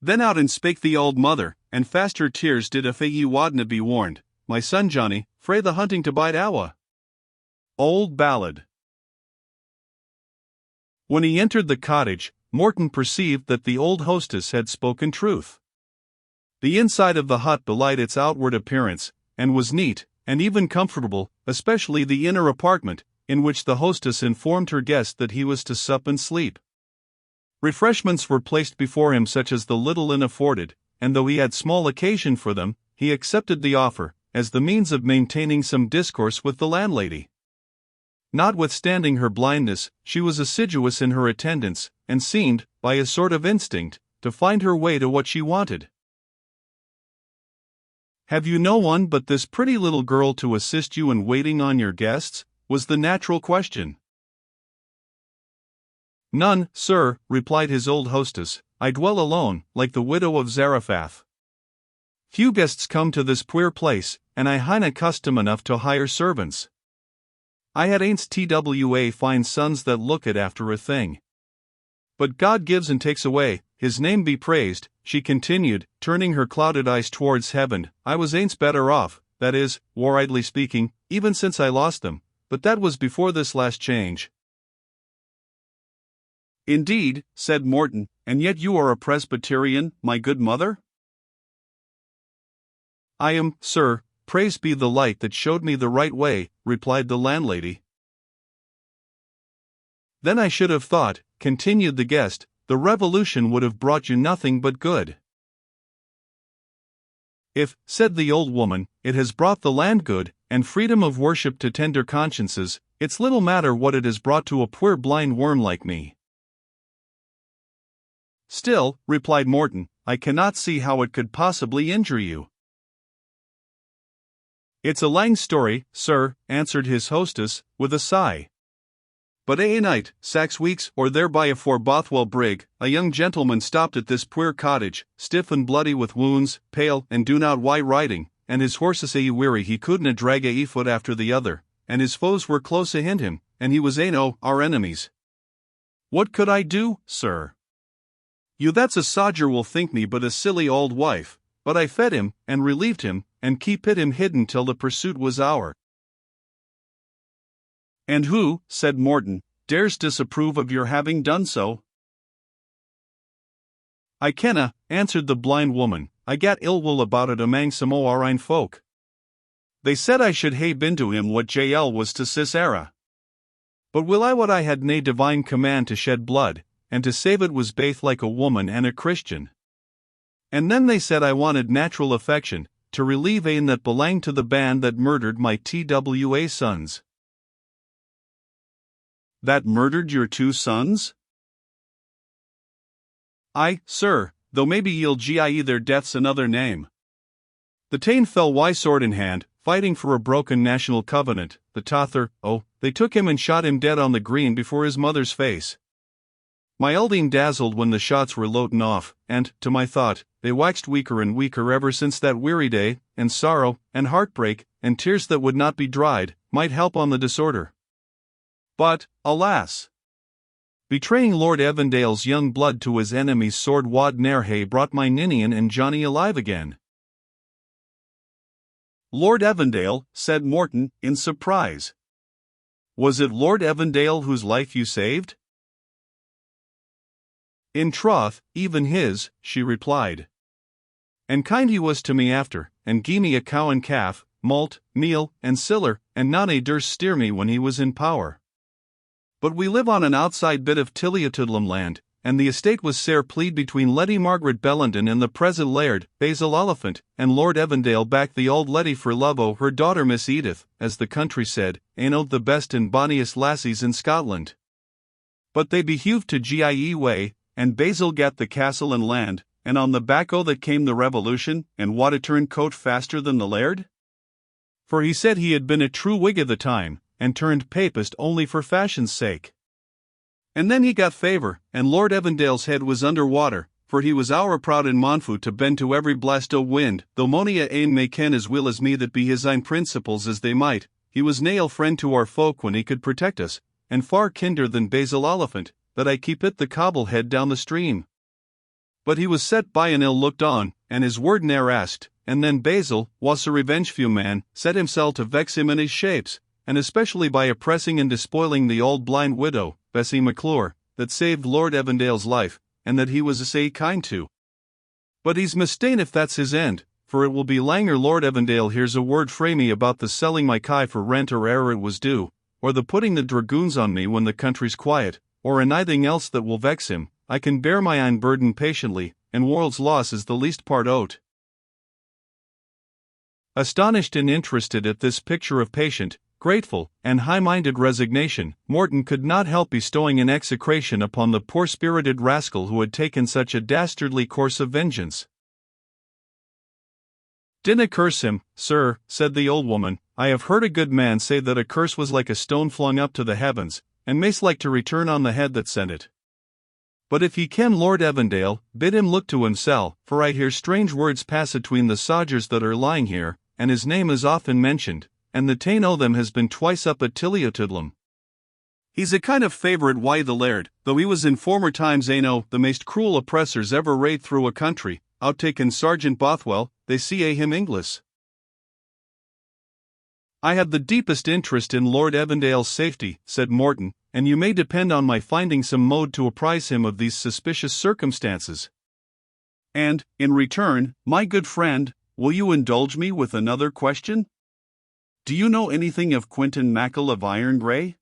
Then out and spake the old mother, and fast her tears did if ye wadna be warned, my son Johnny, frae the hunting to bide awa. Old Ballad. When he entered the cottage, Morton perceived that the old hostess had spoken truth. The inside of the hut belied its outward appearance, and was neat, and even comfortable, especially the inner apartment, in which the hostess informed her guest that he was to sup and sleep. Refreshments were placed before him such as the little inn afforded, and though he had small occasion for them, he accepted the offer, as the means of maintaining some discourse with the landlady. Notwithstanding her blindness, she was assiduous in her attendance, and seemed, by a sort of instinct, to find her way to what she wanted. "Have you no one but this pretty little girl to assist you in waiting on your guests?" was the natural question. "None, sir," replied his old hostess. "I dwell alone, like the widow of Zarephath. Few guests come to this puir place, and I haena custom enough to hire servants. I had aince twa fine sons that looked after a thing. But God gives and takes away, his name be praised," she continued, turning her clouded eyes towards heaven. "I was aince better off, that is, war-idly speaking, even since I lost them, but that was before this last change." "Indeed," said Morton, "and yet you are a Presbyterian, my good mother?" "I am, sir, praised be the light that showed me the right way," replied the landlady. "Then I should have thought," continued the guest, "the revolution would have brought you nothing but good." "If," said the old woman, "it has brought the land good, and freedom of worship to tender consciences, it's little matter what it has brought to a poor blind worm like me." "Still," replied Morton, "I cannot see how it could possibly injure you." "It's a lang story, sir," answered his hostess, with a sigh. "But ae night, 6 weeks or thereby afore Bothwell Brig, a young gentleman stopped at this puir cottage, stiff and bloody with wounds, pale, and do not why riding, and his horses aye weary he couldna drag ae foot after the other, and his foes were close ahind him, and he was ane o' our enemies. What could I do, sir? You that's a sodger will think me but a silly old wife, but I fed him, and relieved him, and keepit him hidden till the pursuit was o'er." "And who," said Morton, "dares disapprove of your having done so?" "I kenna," answered the blind woman. "I gat ill will about it amang some o' our ain folk. They said I should hae been to him what Jael was to Sisera. But will I what I had nae divine command to shed blood, and to save it was baith like a woman and a Christian. And then they said I wanted natural affection, to relieve ane that belanged to the band that murdered my twa sons." "That murdered your 2 sons?" "Aye, sir, though maybe ye'll gie their deaths another name. The tane fell wi sword in hand, fighting for a broken national covenant. The tother, they took him and shot him dead on the green before his mother's face. My elding dazzled when the shots were loten off, and, to my thought, they waxed weaker and weaker ever since that weary day, and sorrow, and heartbreak, and tears that would not be dried, might help on the disorder. But, alas! Betraying Lord Evandale's young blood to his enemy's sword wad ne'er hae brought my Ninian and Johnny alive again." "Lord Evandale," said Morton, in surprise. "Was it Lord Evandale whose life you saved?" "In troth, even his," she replied. "And kind he was to me after, and gie me a cow and calf, malt, meal, and siller, and none durst steer me when he was in power. But we live on an outside bit of Tilliatudlum land, and the estate was sair plead between Letty Margaret Bellenden and the present laird, Basil Oliphant, and Lord Evandale backed the old Letty for love o' her daughter Miss Edith, as the country said, ane o' the best and bonniest lassies in Scotland. But they behoved to Gie way, and Basil gat the castle and land, and on the back o' that came the revolution, and wad it turn coat faster than the laird? For he said he had been a true Whig at the time, and turned Papist only for fashion's sake. And then he got favour, and Lord Evandale's head was under water, for he was ower proud in Monfort to bend to every blast o' wind, though mony a ane may ken as weel as me that be his ain principles as they might, he was nae ill friend to our folk when he could protect us, and far kinder than Basil Oliphant, that I keep it the cobble head down the stream. But he was set by and ill looked on, and his word ne'er asked, and then Basil, was a revengeful man, set himself to vex him in his shapes, and especially by oppressing and despoiling the old blind widow, Bessie McClure, that saved Lord Evandale's life, and that he was sae kind to. But he's mista'en if that's his end, for it will be langer Lord Evandale hears a word frae me about the selling my kye for rent or ere it was due, or the putting the dragoons on me when the country's quiet, or anything else that will vex him. I can bear my ain burden patiently, and world's loss is the least part o't. Astonished and interested at this picture of patient, grateful, and high-minded resignation, Morton could not help bestowing an execration upon the poor-spirited rascal who had taken such a dastardly course of vengeance. "Dinna curse him, sir," said the old woman. "I have heard a good man say that a curse was like a stone flung up to the heavens, and maist like to return on the head that sent it. But if ye ken Lord Evandale, bid him look to himsel', for I hear strange words pass atween the sodgers that are lying here, and his name is often mentioned, and the tane o' them has been twice up at Tilliotudlum. He's a kind of favourite wi' the laird, though he was in former times ane o' the maist cruel oppressors ever rade through a country, outtaken Sergeant Bothwell, they see him Inglis. I have the deepest interest in Lord Evandale's safety," said Morton, "and you may depend on my finding some mode to apprise him of these suspicious circumstances. And, in return, my good friend, will you indulge me with another question? Do you know anything of Quentin Mackle of Iron Grey?"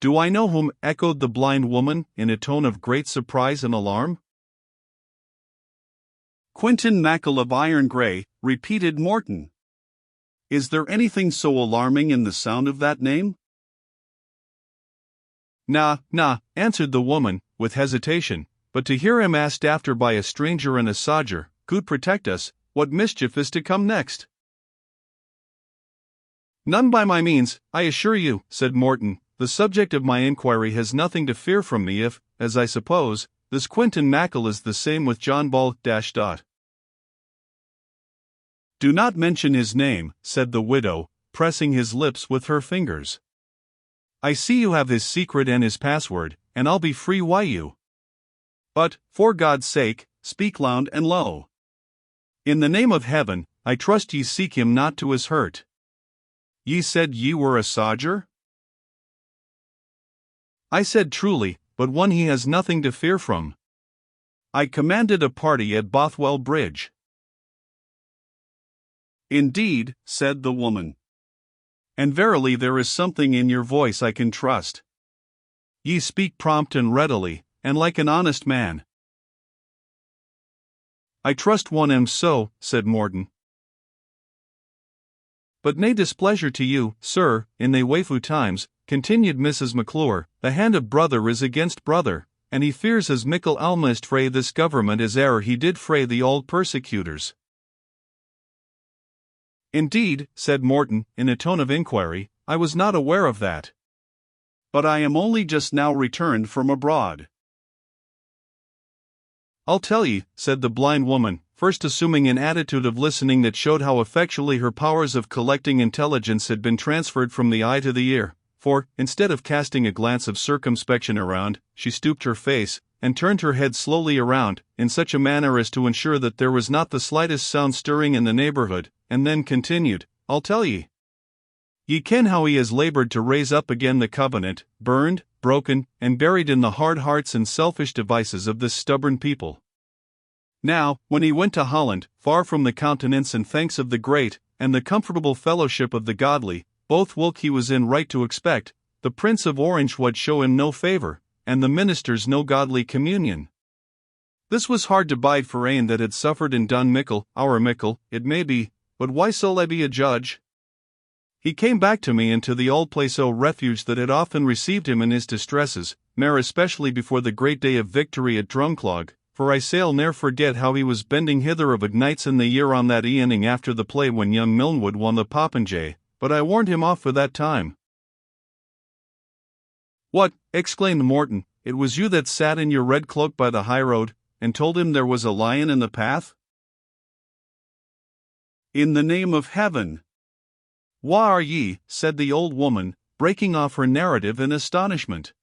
"Do I know whom?" echoed the blind woman, in a tone of great surprise and alarm. "Quentin Mackle of Iron Grey," repeated Morton. "Is there anything so alarming in the sound of that name?" "Na," answered the woman, with hesitation, "but to hear him asked after by a stranger and a sodger, good protect us, what mischief is to come next?" "None by my means, I assure you," said Morton. "The subject of my inquiry has nothing to fear from me if, as I suppose, this Quentin Mackle is the same with John Ball. "Do not mention his name," said the widow, pressing his lips with her fingers. "I see you have his secret and his password, and I'll be free wi' you. But, for God's sake, speak loud and low. In the name of heaven, I trust ye seek him not to his hurt. Ye said ye were a sodger?" "I said truly, but one he has nothing to fear from. I commanded a party at Bothwell Bridge." "Indeed," said the woman. "And verily there is something in your voice I can trust. Ye speak prompt and readily, and like an honest man." "I trust one am so," said Morton. "But nae displeasure to you, sir, in they waefu times," continued Mrs. McClure, "the hand of brother is against brother, and he fears as mickle almost frae this government as e'er he did frae the old persecutors." "Indeed," said Morton, in a tone of inquiry, "I was not aware of that. But I am only just now returned from abroad." "I'll tell ye," said the blind woman, first assuming an attitude of listening that showed how effectually her powers of collecting intelligence had been transferred from the eye to the ear, for, instead of casting a glance of circumspection around, she stooped her face, and turned her head slowly around, in such a manner as to ensure that there was not the slightest sound stirring in the neighborhood, and then continued, "I'll tell ye. Ye ken how he has labored to raise up again the covenant, burned, broken, and buried in the hard hearts and selfish devices of this stubborn people. Now, when he went to Holland, far from the countenance and thanks of the great, and the comfortable fellowship of the godly, both whilk he was in right to expect, the Prince of Orange would show him no favour, and the ministers no godly communion. This was hard to bide for ane that had suffered and done mickle, our mickle, it may be, but why so I be a judge? He came back to me into the old place o' refuge that had often received him in his distresses, mair especially before the great day of victory at Drumclog, for I sail ne'er forget how he was bending hither of nights in the year on that evening after the play when young Milnwood won the popinjay, but I warned him off for that time." "What," exclaimed Morton, "it was you that sat in your red cloak by the high road, and told him there was a lion in the path?" "In the name of heaven." "Wha are ye?" said the old woman, breaking off her narrative in astonishment.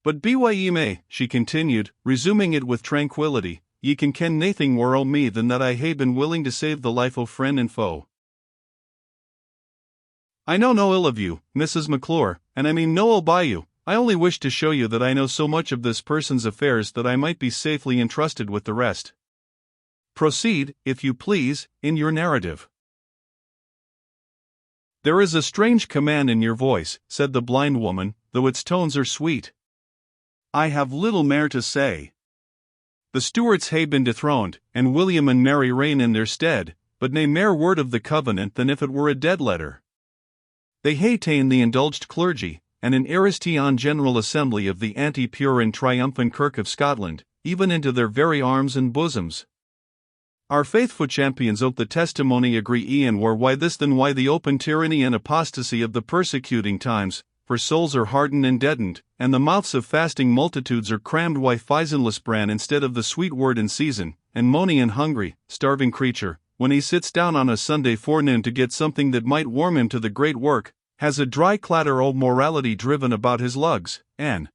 But be what ye may, she continued, resuming it with tranquillity, ye can ken naething more o' me than that I hae been willing to save the life o' friend and foe. I know no ill of you, Mrs. McClure, and I mean no ill by you. I only wish to show you that I know so much of this person's affairs that I might be safely entrusted with the rest. Proceed, if you please, in your narrative. There is a strange command in your voice, said the blind woman, though its tones are sweet. I have little mair to say. The Stuarts hae been dethroned, and William and Mary reign in their stead, but nae mair word of the Covenant than if it were a dead letter. They hae ta'en the indulged clergy, and an Aristean General Assembly of the anti-pure and triumphant Kirk of Scotland, even into their very arms and bosoms. Our faithful champions of the testimony agree e'en were why this than why the open tyranny and apostasy of the persecuting times, for souls are hardened and deadened, and the mouths of fasting multitudes are crammed why Faisenless bran instead of the sweet word in season, and moany and hungry, starving creature, when he sits down on a Sunday forenoon to get something that might warm him to the great work, has a dry clatter o' morality driven about his lugs, and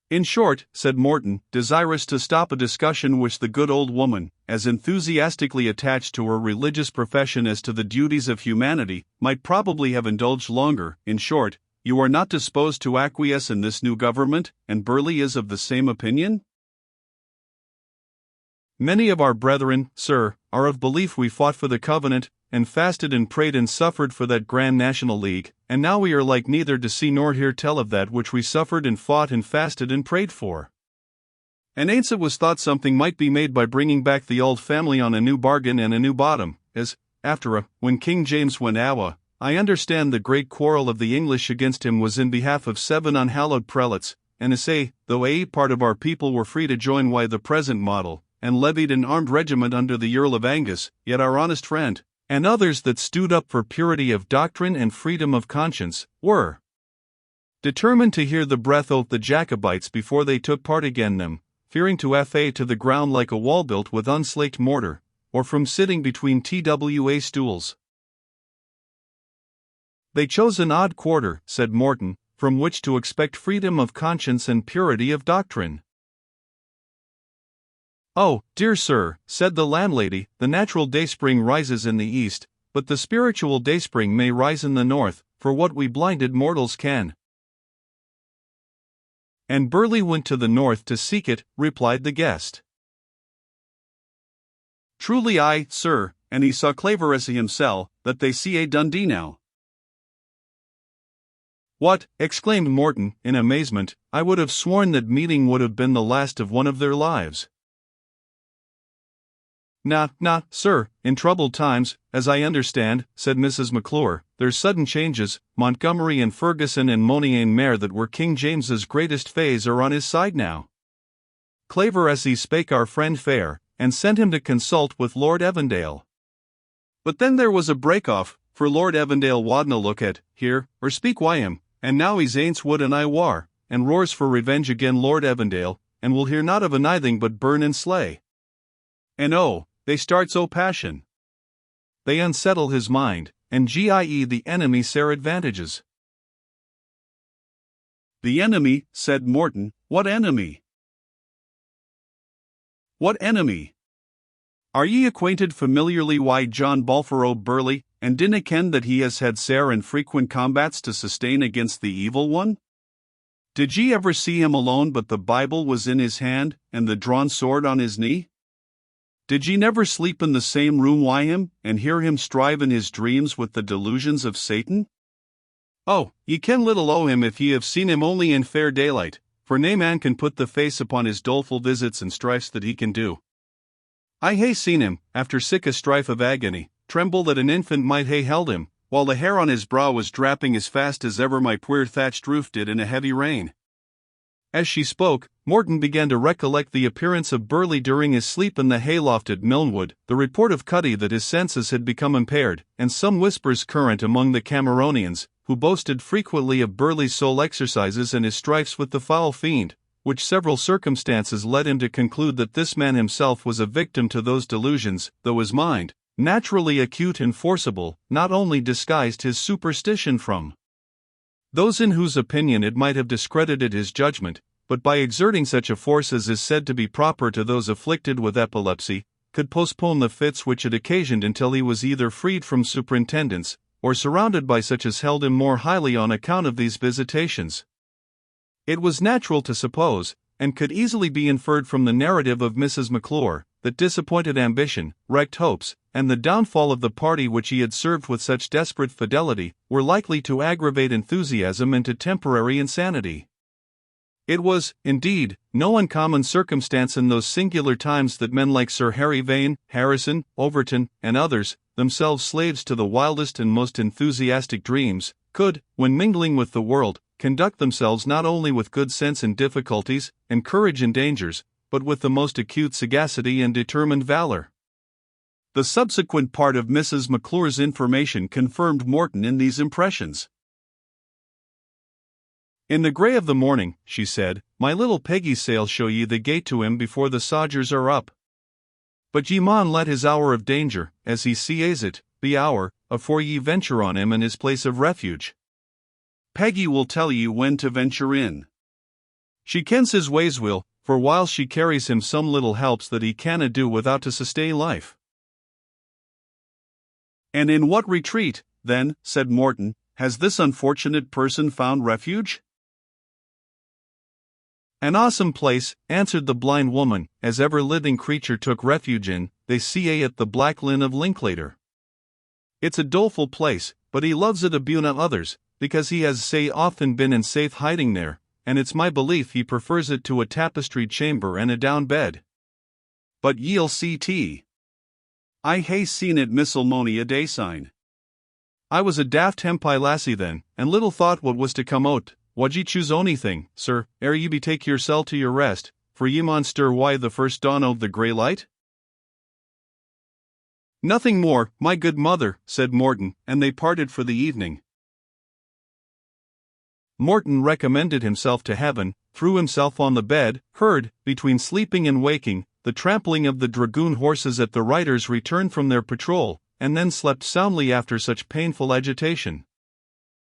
in short, said Morton, desirous to stop a discussion which the good old woman, as enthusiastically attached to her religious profession as to the duties of humanity, might probably have indulged longer, in short, you are not disposed to acquiesce in this new government, and Burleigh is of the same opinion? Many of our brethren, sir, are of belief we fought for the Covenant, and fasted and prayed and suffered for that grand National League, and now we are like neither to see nor hear tell of that which we suffered and fought and fasted and prayed for. And aince it was thought something might be made by bringing back the old family on a new bargain and a new bottom, as, after when King James went awa, I understand the great quarrel of the English against him was in behalf of 7 unhallowed prelates, and to say, though a part of our people were free to join why the present model, and levied an armed regiment under the Earl of Angus, yet our honest friend, and others that stood up for purity of doctrine and freedom of conscience, were determined to hear the breath o' the Jacobites before they took part again them, fearing to fa to the ground like a wall built with unslaked mortar, or from sitting between twa stools. They chose an odd quarter, said Morton, from which to expect freedom of conscience and purity of doctrine. Oh, dear sir, said the landlady, the natural dayspring rises in the east, but the spiritual dayspring may rise in the north, for what we blinded mortals can. And Burleigh went to the north to seek it, replied the guest. Truly I, sir, and he saw Claveressy himsel, that they see a Dundee now. What, exclaimed Morton, in amazement, I would have sworn that meeting would have been the last of one of their lives. Nah, sir, in troubled times, as I understand, said Mrs. McClure, there's sudden changes. Montgomery and Ferguson and mony ane mair that were King James's greatest fays are on his side now. Claveressy spake our friend fair, and sent him to consult with Lord Evandale. But then there was a break-off, for Lord Evandale wadna look at, hear, or speak why him, and now he's aince wood and I war, and roars for revenge again Lord Evandale, and will hear not of anything but burn and slay. And oh, they starts o' passion. They unsettle his mind, and the enemy sare advantages. The enemy, said Morton, what enemy? What enemy? Are ye acquainted familiarly why John Balfour o' Burleigh, and dinna ken that he has had sair and frequent combats to sustain against the evil one? Did ye ever see him alone but the Bible was in his hand, and the drawn sword on his knee? Did ye never sleep in the same room wi' him, and hear him strive in his dreams with the delusions of Satan? Oh, ye ken little o' him if ye have seen him only in fair daylight, for nae man can put the face upon his doleful visits and strifes that he can do. I hae seen him, after sic a strife of agony, tremble that an infant might hae held him, while the hair on his brow was drapping as fast as ever my puir thatched roof did in a heavy rain. As she spoke, Morton began to recollect the appearance of Burleigh during his sleep in the hayloft at Milnwood, the report of Cuddy that his senses had become impaired, and some whispers current among the Cameronians, who boasted frequently of Burleigh's soul exercises and his strifes with the foul fiend, which several circumstances led him to conclude that this man himself was a victim to those delusions, though his mind, naturally acute and forcible, not only disguised his superstition from those in whose opinion it might have discredited his judgment, but by exerting such a force as is said to be proper to those afflicted with epilepsy, could postpone the fits which it occasioned until he was either freed from superintendence, or surrounded by such as held him more highly on account of these visitations. It was natural to suppose, and could easily be inferred from the narrative of Mrs. McClure, that disappointed ambition, wrecked hopes, and the downfall of the party which he had served with such desperate fidelity, were likely to aggravate enthusiasm into temporary insanity. It was, indeed, no uncommon circumstance in those singular times that men like Sir Harry Vane, Harrison, Overton, and others, themselves slaves to the wildest and most enthusiastic dreams, could, when mingling with the world, conduct themselves not only with good sense in difficulties, and courage in dangers, but with the most acute sagacity and determined valor. The subsequent part of Mrs. McClure's information confirmed Morton in these impressions. "In the grey of the morning," she said, "my little Peggy sail show ye the gate to him before the sodgers are up. But ye maun let his hour of danger, as he sees it, be hour, afore ye venture on him in his place of refuge. Peggy will tell ye when to venture in. She kens his ways will, for while she carries him some little helps that he canna do without to sustain life." "And in what retreat, then," said Morton, "has this unfortunate person found refuge?" "An awesome place," answered the blind woman, "as ever living creature took refuge in, they see at the Black Linn of Linklater. It's a doleful place, but he loves it abune others, because he has often been in safe hiding there, and it's my belief he prefers it to a tapestried chamber and a down bed. But ye'll see tea. I hae seen it mony a day sign. I was a daft hempie lassie then, and little thought what was to come out. Wad ye choose onything, sir, ere ye betake yoursel to your rest, for ye maun stir why the first dawn o' the grey light?" "Nothing more, my good mother," said Morton, and they parted for the evening. Morton recommended himself to heaven, threw himself on the bed, heard, between sleeping and waking, the trampling of the dragoon horses at the riders' return from their patrol, and then slept soundly after such painful agitation.